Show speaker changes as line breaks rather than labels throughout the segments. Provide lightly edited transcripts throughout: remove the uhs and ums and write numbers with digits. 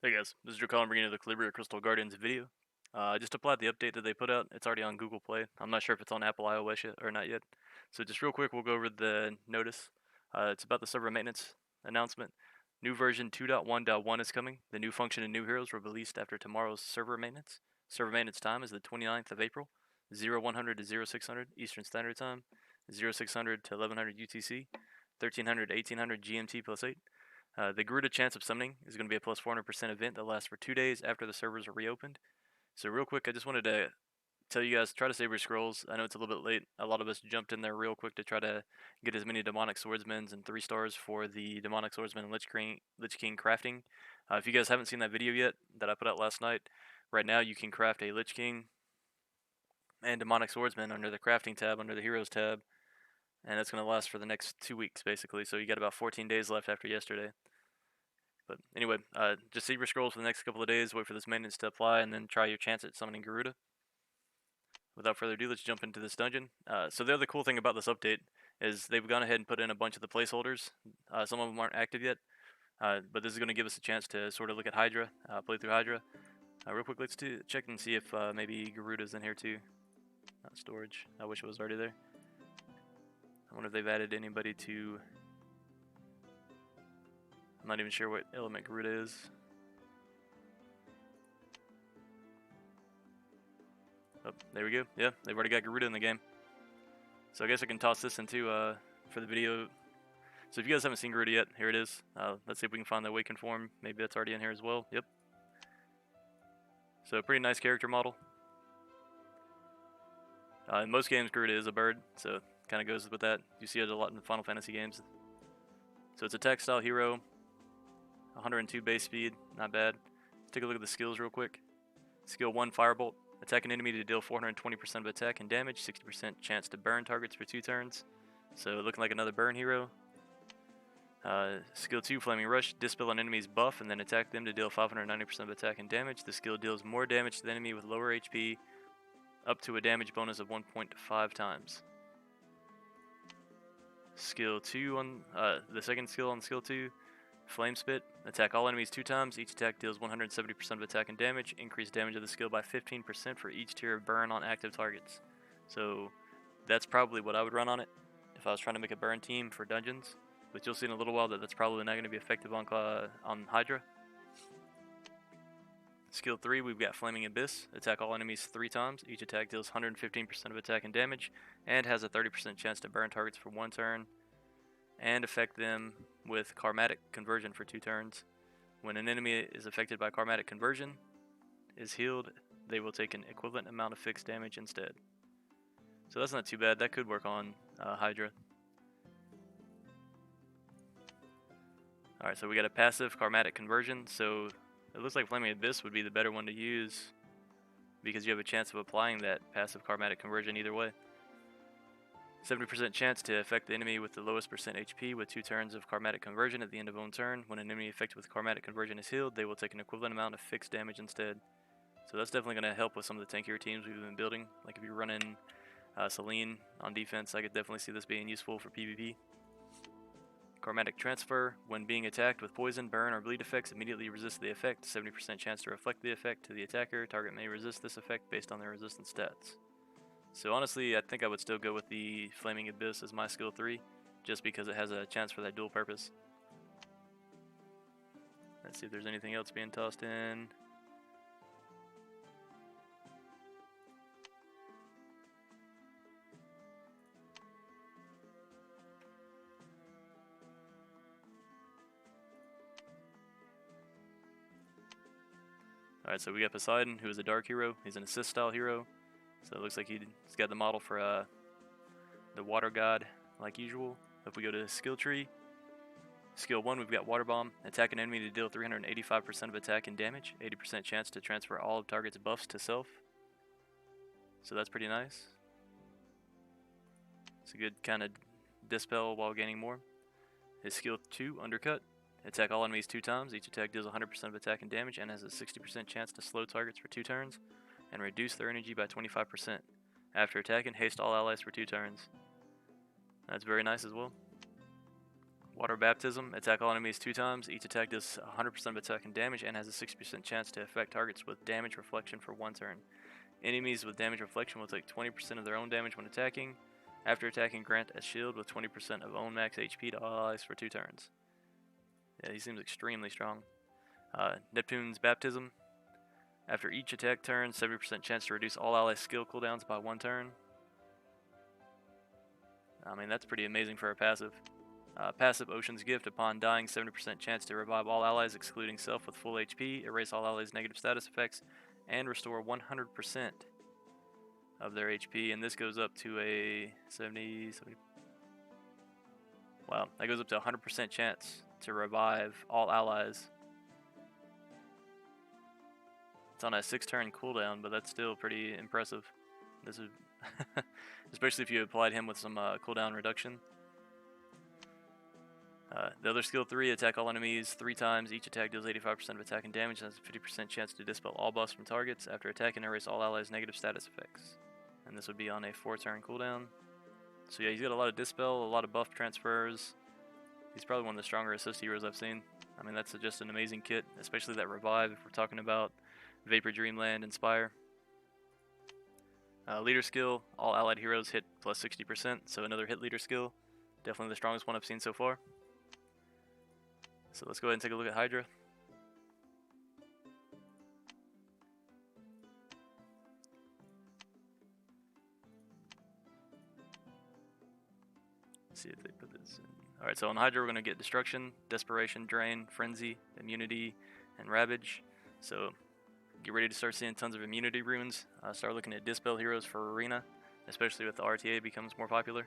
Hey guys, this is Drakkalan bringing you the Calibria Crystal Guardians video. I just applied the update that they put out. It's already on Google Play. I'm not sure if it's on Apple iOS yet or not yet. So just real quick, we'll go over the notice. It's about the server maintenance announcement. New version 2.1.1 is coming. The new function and new heroes were released after tomorrow's server maintenance. Server maintenance time is the 29th of April, 0100 to 0600 Eastern Standard Time, 0600 to 1100 UTC, 1300 to 1800 GMT plus 8. The Garuda chance of summoning is going to be a plus 400% event that lasts for 2 days after the servers are reopened. So real quick, I just wanted to tell you guys, try to save your scrolls. I know it's a little bit late. A lot of us jumped in there real quick to try to get as many demonic swordsmen and 3 stars for the demonic swordsman and Lich King crafting. If you guys haven't seen that video yet that I put out last night, right now you can craft a Lich King and demonic swordsman under the crafting tab, under the heroes tab, and that's going to last for the next 2 weeks basically. So you got about 14 days left after yesterday. But anyway, just save your scrolls for the next couple of days, wait for this maintenance to apply, and then try your chance at summoning Garuda. Without further ado, let's jump into this dungeon. So the other cool thing about this update is they've gone ahead and put in a bunch of the placeholders. Some of them aren't active yet, but this is going to give us a chance to sort of look at Hydra, play through Hydra. Real quick, let's check and see if maybe Garuda's in here too. Not storage. I wish it was already there. I wonder if they've added anybody to... I'm not even sure what element Garuda is. Oh, there we go. Yeah, they've already got Garuda in the game. So I guess I can toss this into for the video. So if you guys haven't seen Garuda yet, here it is. Let's see if we can find the Awakened form. Maybe that's already in here as well. Yep. So pretty nice character model. In most games, Garuda is a bird, so it kind of goes with that. You see it a lot in the Final Fantasy games. So it's a tech-style hero. 102 base speed, not bad. Let's take a look at the skills real quick. Skill 1, Firebolt. Attack an enemy to deal 420% of attack and damage, 60% chance to burn targets for 2 turns. So looking like another burn hero. Skill 2, Flaming Rush. Dispel an enemy's buff and then attack them to deal 590% of attack and damage. The skill deals more damage to the enemy with lower HP, up to a damage bonus of 1.5 times. Skill 2 on the second skill on skill 2, Flame Spit. Attack all enemies 2 times. Each attack deals 170% of attack and damage. Increase damage of the skill by 15% for each tier of burn on active targets. So that's probably what I would run on it if I was trying to make a burn team for dungeons. But you'll see in a little while that that's probably not going to be effective on Hydra. Skill 3, we've got Flaming Abyss. Attack all enemies 3 times. Each attack deals 115% of attack and damage, and has a 30% chance to burn targets for 1 turn, and affect them with Karmatic Conversion for 2 turns. When an enemy is affected by Karmatic Conversion, is healed, they will take an equivalent amount of fixed damage instead. So that's not too bad. That could work on Hydra. Alright, so we got a passive Karmatic Conversion, so it looks like Flaming Abyss would be the better one to use because you have a chance of applying that passive Karmatic Conversion either way. 70% chance to affect the enemy with the lowest percent HP with 2 turns of Karmatic Conversion at the end of own turn. When an enemy affected with Karmatic Conversion is healed, they will take an equivalent amount of fixed damage instead. So that's definitely going to help with some of the tankier teams we've been building. Like if you're running Selene on defense, I could definitely see this being useful for PvP. Karmatic Transfer. When being attacked with poison, burn, or bleed effects, immediately resist the effect. 70% chance to reflect the effect to the attacker. Target may resist this effect based on their resistance stats. So honestly, I think I would still go with the Flaming Abyss as my skill 3, just because it has a chance for that dual purpose. Let's see if there's anything else being tossed in. Alright, so we got Poseidon, who is a dark hero. He's an assist style hero. So it looks like he's got the model for the water god, like usual. If we go to skill tree, skill 1, we've got Water Bomb. Attack an enemy to deal 385% of attack and damage. 80% chance to transfer all of target's buffs to self. So that's pretty nice. It's a good kind of dispel while gaining more. His skill 2, Undercut. Attack all enemies 2 times. Each attack deals 100% of attack and damage and has a 60% chance to slow targets for 2 turns and reduce their energy by 25%. After attacking, haste all allies for 2 turns. That's very nice as well. Water Baptism. Attack all enemies 2 times. Each attack does 100% of attack and damage and has a 60% chance to affect targets with damage reflection for 1 turn. Enemies with damage reflection will take 20% of their own damage when attacking. After attacking, grant a shield with 20% of own max HP to all allies for 2 turns. Yeah, he seems extremely strong. Neptune's Baptism. After each attack turn, 70% chance to reduce all allies' skill cooldowns by 1 turn. I mean, that's pretty amazing for a passive. Passive Ocean's Gift. Upon dying, 70% chance to revive all allies excluding self with full HP, erase all allies' negative status effects, and restore 100% of their HP. And this goes up to a 70. Wow, that goes up to 100% chance to revive all allies. It's on a 6-turn cooldown, but that's still pretty impressive. This is especially if you applied him with some cooldown reduction. The other skill 3, attack all enemies 3 times. Each attack deals 85% of attack and damage and has a 50% chance to dispel all buffs from targets. After attacking, erase all allies' negative status effects. And this would be on a 4-turn cooldown. So yeah, he's got a lot of dispel, a lot of buff transfers. He's probably one of the stronger assist heroes I've seen. I mean, that's just an amazing kit, especially that revive if we're talking about Vapor, Dreamland, Inspire. Leader skill, all allied heroes hit plus 60%, so another hit leader skill. Definitely the strongest one I've seen so far. So let's go ahead and take a look at Hydra. Let's see if they put this in. Alright, so on Hydra we're going to get Destruction, Desperation, Drain, Frenzy, Immunity, and Ravage. So get ready to start seeing tons of immunity runes. Start looking at Dispel heroes for Arena, especially with the RTA becomes more popular.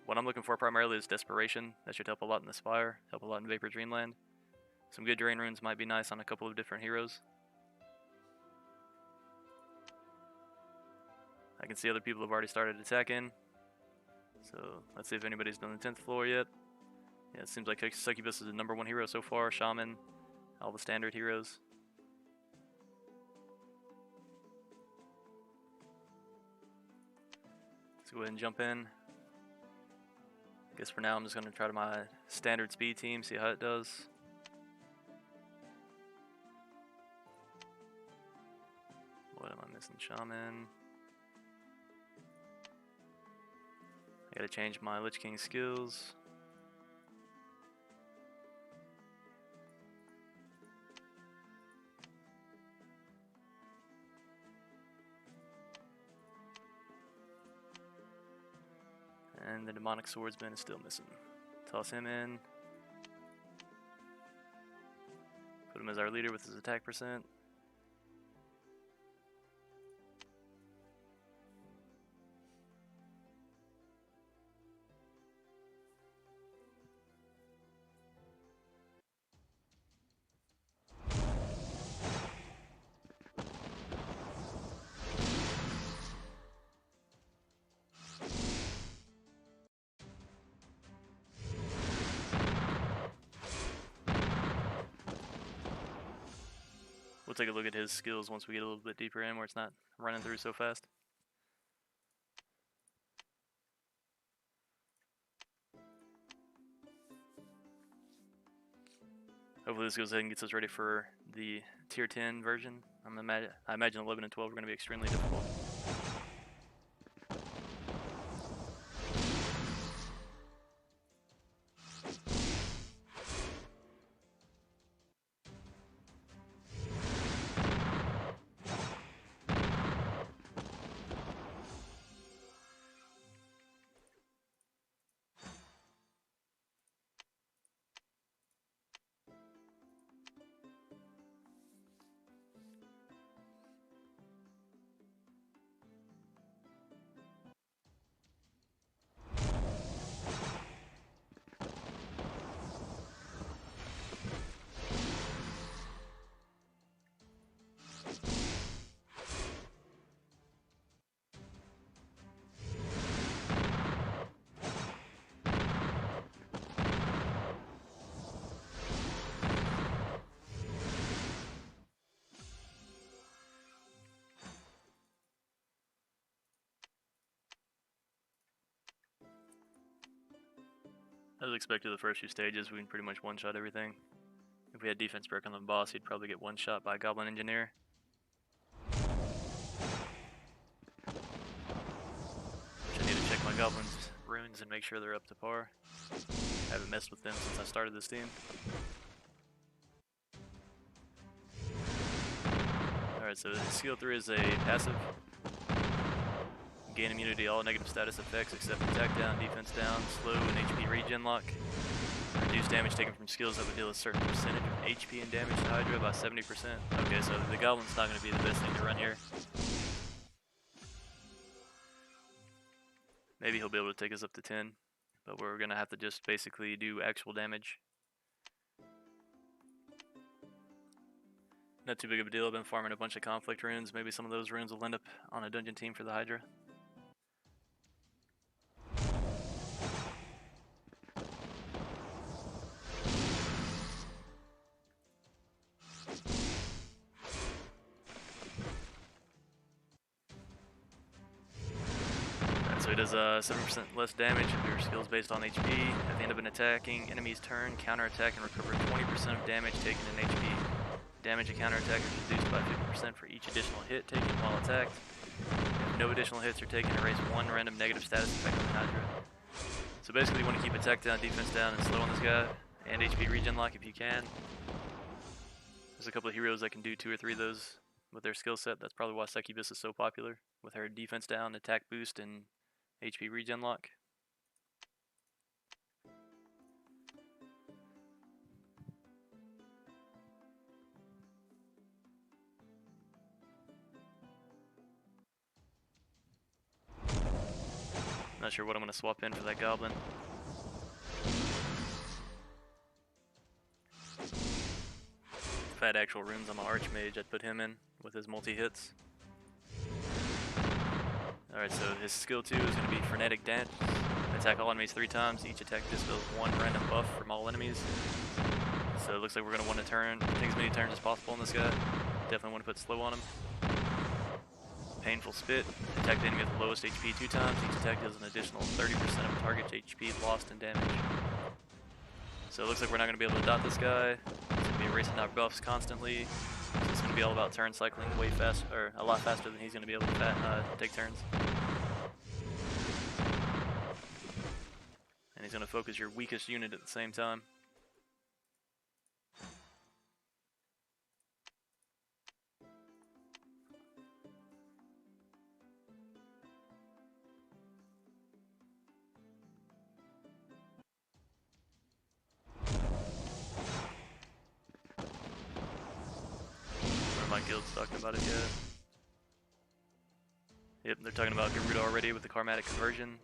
What I'm looking for primarily is Desperation. That should help a lot in the Spire, help a lot in Vapor Dreamland. Some good Drain runes might be nice on a couple of different heroes. I can see other people have already started attacking. So let's see if anybody's done the 10th floor yet. Yeah, it seems like Succubus is the #1 hero so far. Shaman, all the standard heroes. Let's go ahead and jump in. I guess for now I'm just going to try my standard speed team, see how it does. What am I missing? Shaman. I gotta change my Lich King skills. And the Demonic Swordsman is still missing. Toss him in. Put him as our leader with his attack percent. We'll take a look at his skills once we get a little bit deeper in where it's not running through so fast. Hopefully this goes ahead and gets us ready for the tier 10 version. I imagine 11 and 12 are going to be extremely difficult. As expected, the first few stages we can pretty much one-shot everything. If we had defense break on the boss, he'd probably get one-shot by Goblin Engineer. Which I need to check my Goblin's runes and make sure they're up to par. I haven't messed with them since I started this team. Alright, so skill 3 is a passive. Gain immunity to all negative status effects except attack down, defense down, slow, and HP regen lock. Reduce damage taken from skills that would deal a certain percentage of HP and damage to Hydra by 70%. Okay, so the Goblin's not going to be the best thing to run here. Maybe he'll be able to take us up to 10, but we're going to have to just basically do actual damage. Not too big of a deal. I've been farming a bunch of conflict runes. Maybe some of those runes will end up on a dungeon team for the Hydra. So he does 7% less damage if your skills based on HP. At the end of an attacking enemy's turn, counterattack and recover 20% of damage taken in HP. Damage and counterattack is reduced by 50% for each additional hit taken while attacked. If no additional hits are taken, erase one random negative status effect on the Hydra. So basically you want to keep attack down, defense down, and slow on this guy, and HP regen lock if you can. There's a couple of heroes that can do 2 or 3 of those with their skill set. That's probably why Succubus is so popular, with her defense down, attack boost, and HP regen lock. Not sure what I'm going to swap in for that Goblin. If I had actual runes on my Archmage, I'd put him in with his multi-hits. Alright, so his skill 2 is going to be Frenetic Dance. Attack all enemies 3 times. Each attack dispels 1 random buff from all enemies. So it looks like we're going to want to take as many turns as possible on this guy. Definitely want to put slow on him. Painful Spit. Attack the enemy at the lowest HP 2 times. Each attack deals an additional 30% of target's HP lost in damage. So it looks like we're not going to be able to dot this guy. It's going to be erasing our buffs constantly. So it's going to be all about turn cycling way fast, or a lot faster than he's going to be able to take turns. And he's going to focus your weakest unit at the same time. My guild's talking about it yet. Yep, they're talking about Garuda already with the karmatic conversion.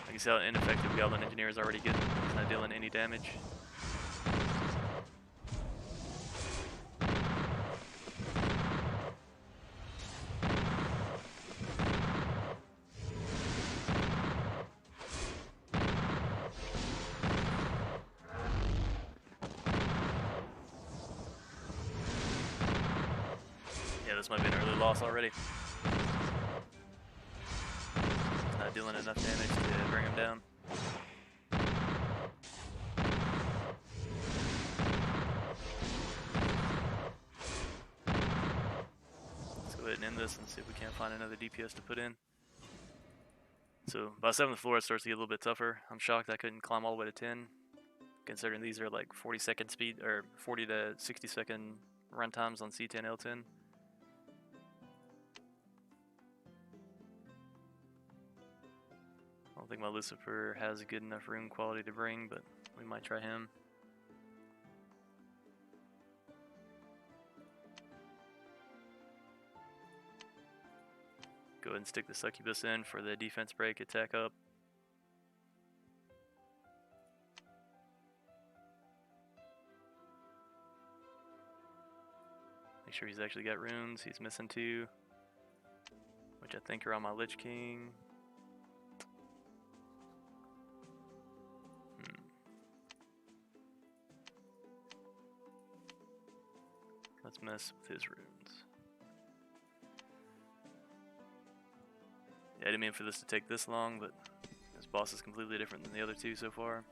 Like you see how ineffective Goblin Engineer is already getting. He's not dealing any damage. This might be an early loss already. He's not dealing enough damage to bring him down. Let's go ahead and end this and see if we can't find another DPS to put in. So by 7th floor it starts to get a little bit tougher. I'm shocked I couldn't climb all the way to 10, considering these are like 40-second speed, or 40 to 60-second run times on C10, L10. I don't think my Lucifer has a good enough rune quality to bring, but we might try him. Go ahead and stick the Succubus in for the defense break, attack up. Make sure he's actually got runes. He's missing 2, which I think are on my Lich King. Let's mess with his runes. Yeah, I didn't mean for this to take this long, but this boss is completely different than the other two so far.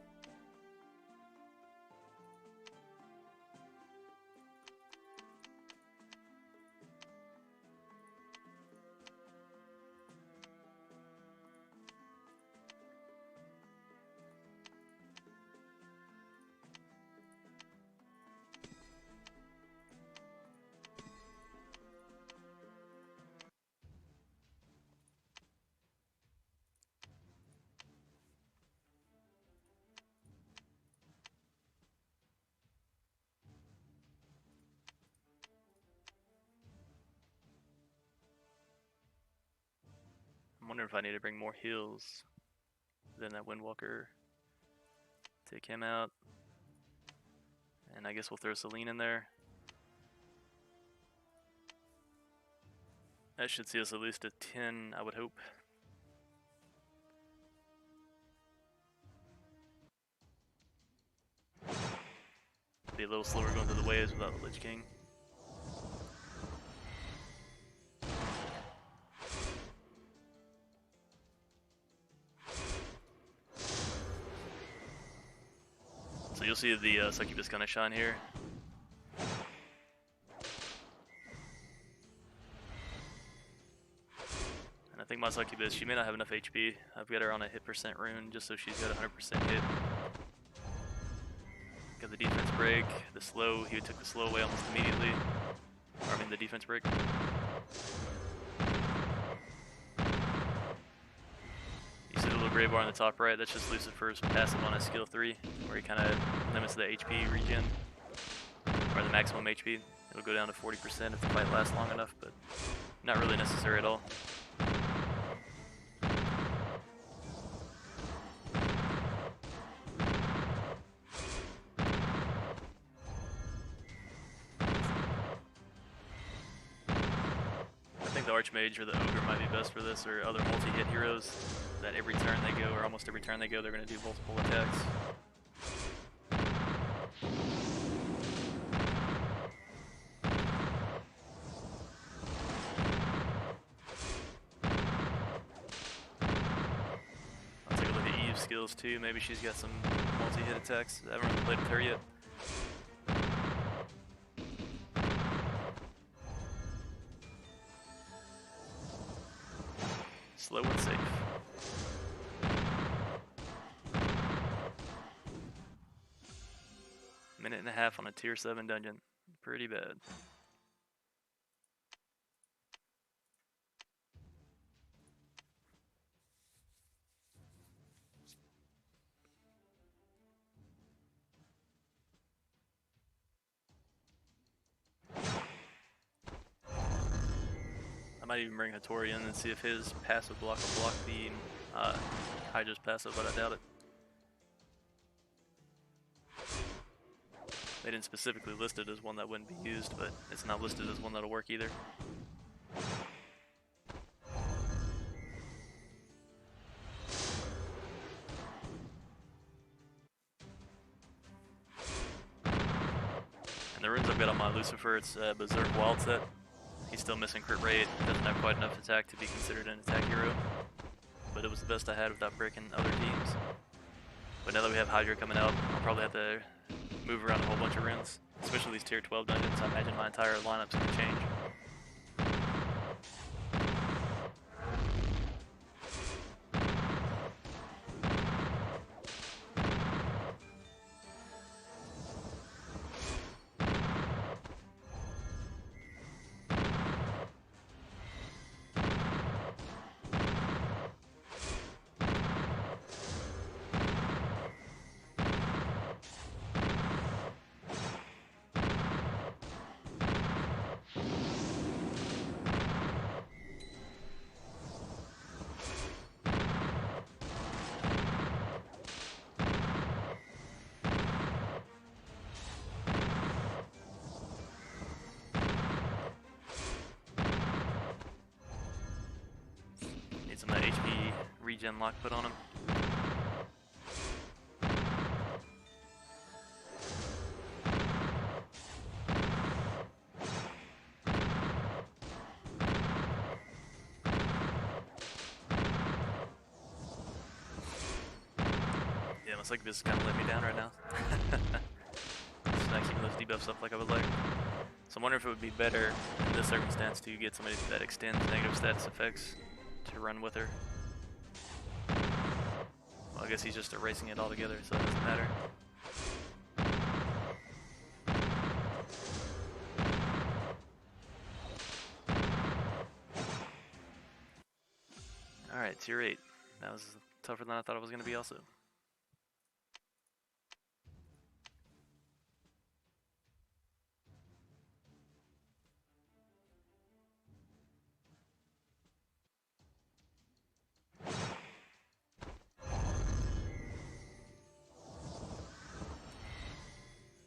I'm wondering if I need to bring more heals than that Windwalker. Take him out. And I guess we'll throw Selene in there. That should see us at least at 10, I would hope. Be a little slower going through the waves without the Lich King. So you'll see the Succubus kind of shine here. And I think my Succubus, she may not have enough HP. I've got her on a hit percent rune just so she's got 100% hit. Got the defense break, the slow, he took the slow away almost immediately. Or I mean the defense break. You see the little gray bar on the top right, that's just Lucifer's passive on his skill 3, where he kind of limits the HP regen, or the maximum HP. It'll go down to 40% if the fight lasts long enough, but not really necessary at all. I think the Archmage or the Ogre might be best for this, or other multi-hit heroes that every turn they go, or almost every turn they go, they're going to do multiple attacks. I'll take a look at Eve's skills too, maybe she's got some multi-hit attacks. I haven't really played with her yet. Slow and safe. Minute and a half on a tier 7 dungeon. Pretty bad. I might even bring Hattori in and see if his passive block will block the Hydra's passive, but I doubt it. They didn't specifically list it as one that wouldn't be used, but it's not listed as one that'll work either. And the runes I've got on my Lucifer, it's Berserk Wild set. He's still missing crit rate, doesn't have quite enough attack to be considered an attack hero. But it was the best I had without breaking other teams. But now that we have Hydra coming out, I'll probably have to move around a whole bunch of runes. Especially these tier 12 dungeons, I imagine my entire lineup's going to change. Some of that HP regen lock put on him. my succubus is kind of letting me down right now. Just not keeping those debuffs up like I would like. So I'm wondering if it would be better in this circumstance to get somebody that extends negative status effects to run with her. Well, I guess he's just erasing it altogether, so it doesn't matter. Alright, tier 8. That was tougher than I thought it was going to be also.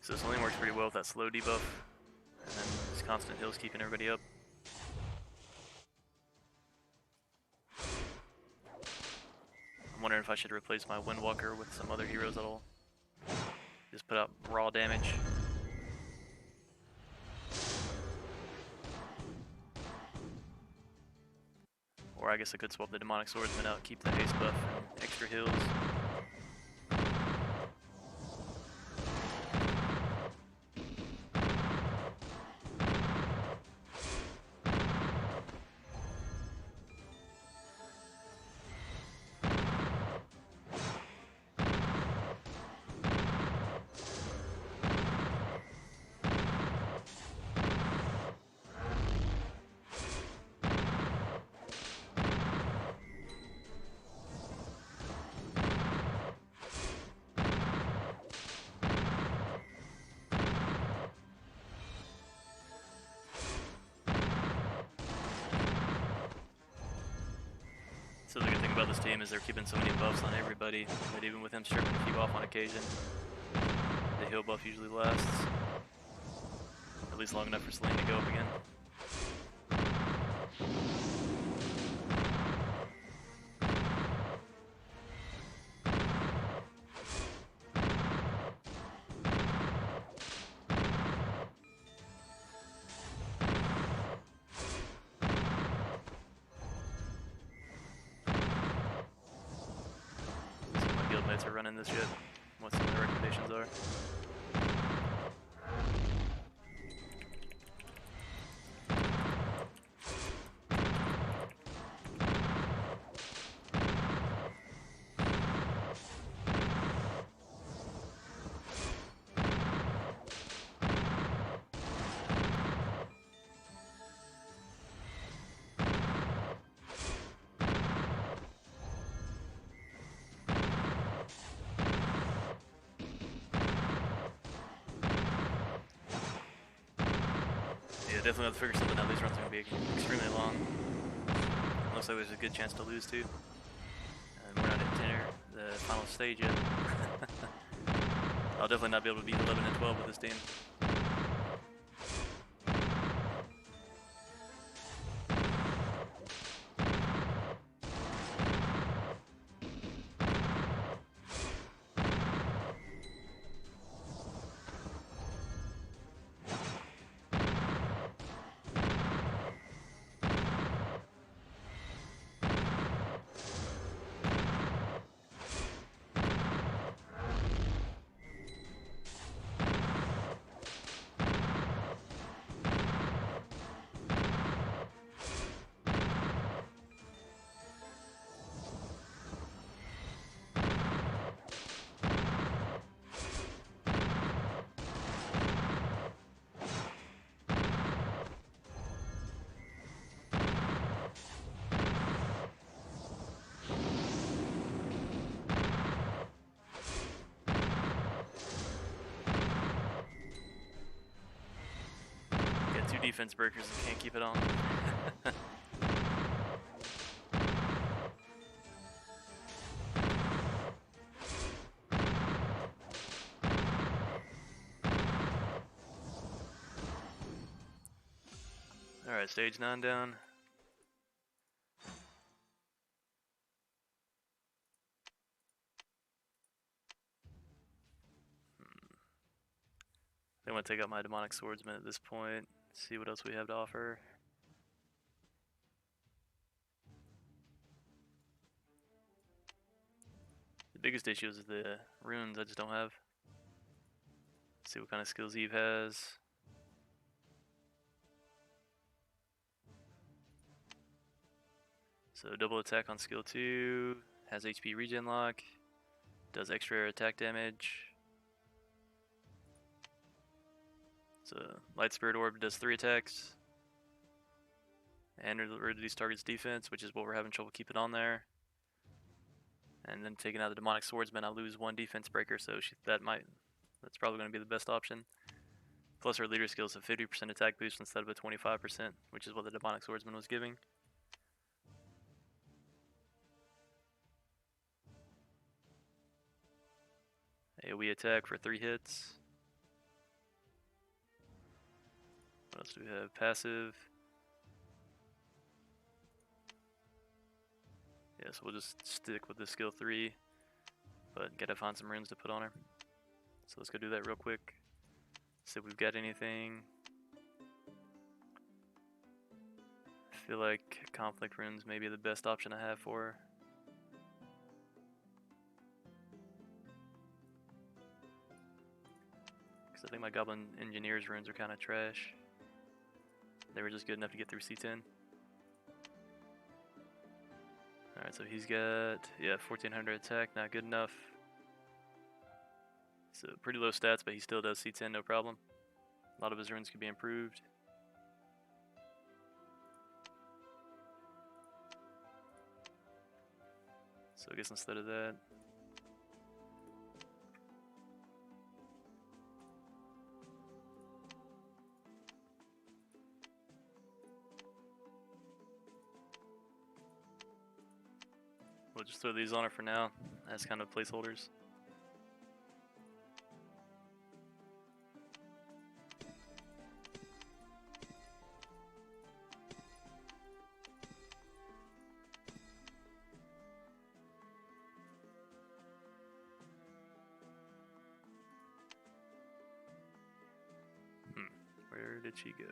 So this only works pretty well with that slow debuff, and then this constant heals keeping everybody up. I'm wondering if I should replace my Windwalker with some other heroes that'll just put out raw damage. Or I guess I could swap the Demonic Swordsman out, keep the haste buff and extra heals. So the good thing about this team is they're keeping so many buffs on everybody that even with him stripping a few off on occasion, the heal buff usually lasts at least long enough for Celine to go up again. Are running this yet, what some of the recommendations are. Yeah, definitely have to figure something out. These runs are going to be extremely long. Looks like there's a good chance to lose too. And we're not at 10 or the final stage yet. I'll definitely not be able to beat 11 and 12 with this team. Two defense breakers and can't keep it on. Alright, stage 9 down. I want to take out my Demonic Swordsman at this point, see what else we have to offer. biggest issue is the runes I just don't have. Let's see what kind of skills Eve has. So double attack on skill 2, has HP regen lock, does extra attack damage. So light spirit orb does 3 attacks. And reduce target's defense, which is what we're having trouble keeping on there. And then taking out the demonic swordsman, I lose 1 defense breaker, so that's probably going to be the best option. Plus her leader skills have 50% attack boost instead of a 25%, which is what the demonic swordsman was giving. AoE attack for 3 hits. What else do we have? Passive. Yeah, so we'll just stick with the skill 3, but gotta find some runes to put on her. So let's go do that real quick. See if we've got anything. I feel like conflict runes may be the best option I have for her. Because I think my goblin engineer's runes are kind of trash. They were just good enough to get through C10. Alright, so he's got, 1400 attack, not good enough. So pretty low stats, but he still does C10, no problem. A lot of his runes could be improved. So I guess instead of that, we'll just throw these on her for now as kind of placeholders. Where did she go?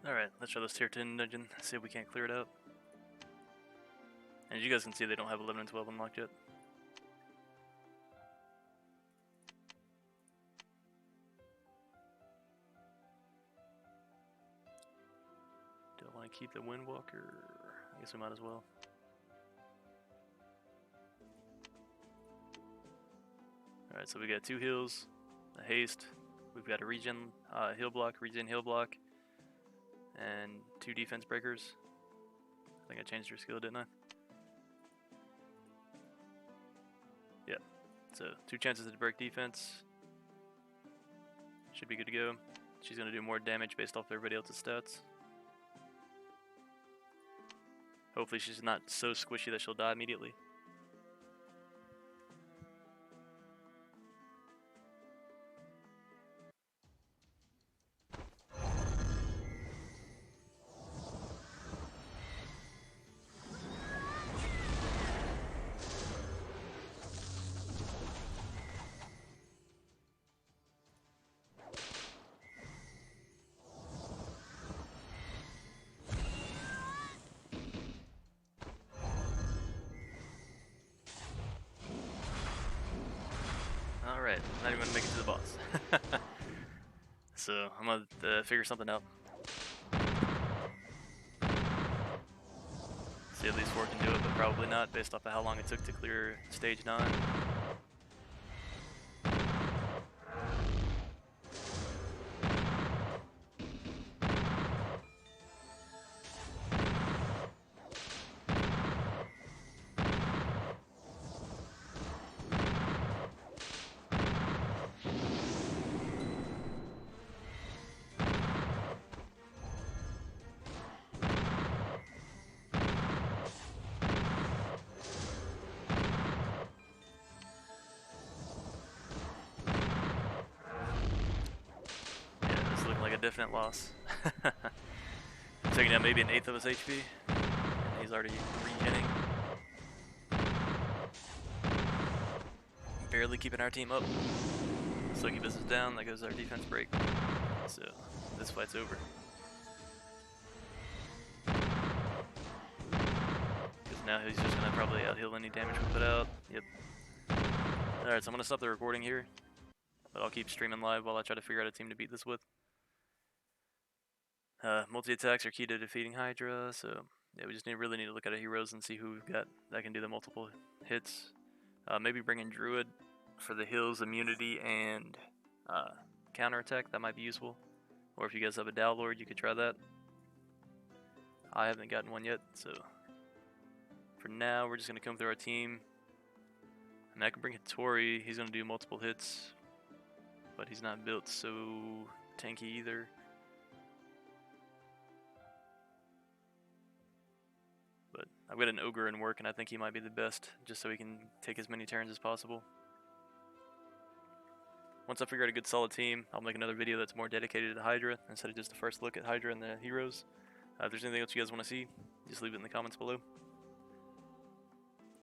Alright, let's try this tier 10 dungeon, see if we can't clear it out. And as you guys can see, they don't have 11 and 12 unlocked yet. Do I want to keep the Windwalker? I guess we might as well. Alright, so we got 2 heals, a haste, we've got a regen heal block, and 2 defense breakers. I think I changed her skill, didn't I? Yeah. So 2 chances to break defense. Should be good to go. She's going to do more damage based off everybody else's stats. Hopefully she's not so squishy that she'll die immediately. Alright, not even gonna make it to the boss. So, I'm gonna figure something out. See if these 4 can do it, but probably not based off of how long it took to clear stage 9. definite loss. Taking down maybe an eighth of his HP. And he's already regenning. Barely keeping our team up. Sucky business down, that goes our defense break. So this fight's over. Because now he's just gonna probably out-heal any damage we put out. Yep. Alright, so I'm gonna stop the recording here. But I'll keep streaming live while I try to figure out a team to beat this with. Multi-attacks are key to defeating Hydra, so yeah, we just really need to look at our heroes and see who we've got that can do the multiple hits. Maybe bring in Druid for the heals, immunity, and counterattack. That might be useful. Or if you guys have a Dow Lord, you could try that. I haven't gotten one yet, so for now, we're just going to come through our team. I mean, I can bring Hattori. He's going to do multiple hits, but he's not built so tanky either. But I've got an Ogre in work, and I think he might be the best, just so he can take as many turns as possible. Once I figure out a good solid team, I'll make another video that's more dedicated to Hydra, instead of just the first look at Hydra and the heroes. If there's anything else you guys want to see, just leave it in the comments below.